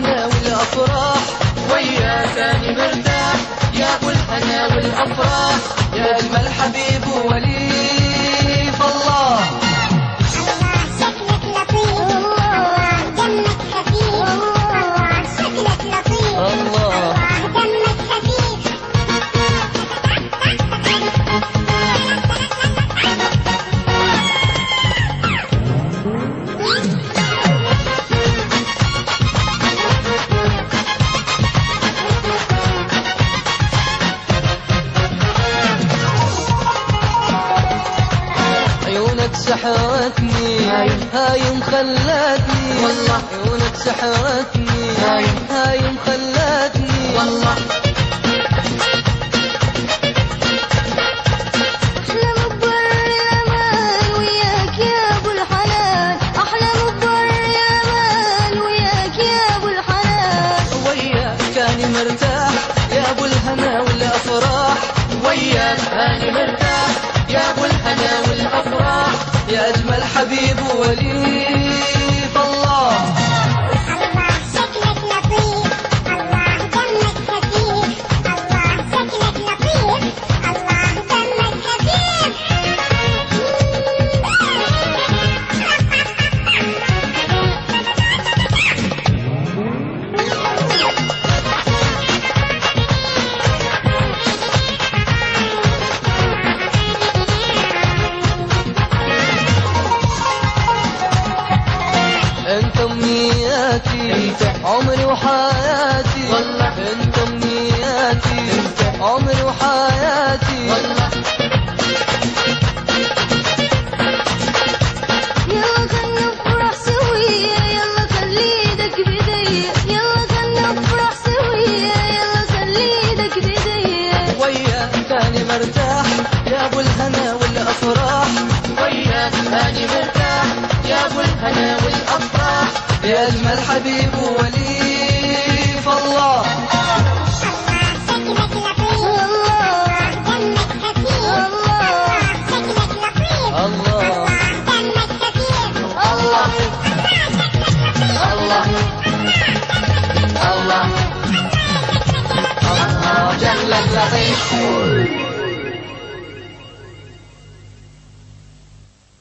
الهنا والأفراح، وياك أنا مرتاح يا أبو الهنا والأفراح، يا أجمل حبيب ووليف الله. الله شكلك لطيف، الله دمك خفيف، الله شكلك لطيف، الله دمك خفيف. عيونك سحرتني هاي مخلتني والله، عيونك سحرتني هاي مخلتني والله. أحلم ببر الأمان وياك يا أبو الحنان، أحلم ببر الأمان وياك يا أبو الحنان. وياك أنا مرتاح يا أبو الهنا والأفراح، وياك أنا مرتاح يا أبو الهنا والأفراح، يا أجمل حبيب وليف الله. الله شكلك لطيف، الله دمك خفيف، الله شكلك لطيف، الله دمك خفيف. انت امنياتي عمري وحياتي والله، انت امنياتي عمري وحياتي والله. يلا خلنا نفرح سوية، يلا خلي ايدك بيدي، يلا خلنا نفرح سوية، يلا خلي ايدك بيدي. وياك أنا مرتاح يا أبو الهنا والأفراح، وياك أنا مرتاح يا أبو الهنا والأفراح، يا أجمل حبيب وليف الله. الله شكلك لطيف، الله دمك خفيف، الله شكلك لطيف، الله دمك خفيف. الله الله الله الله جلك لطيف.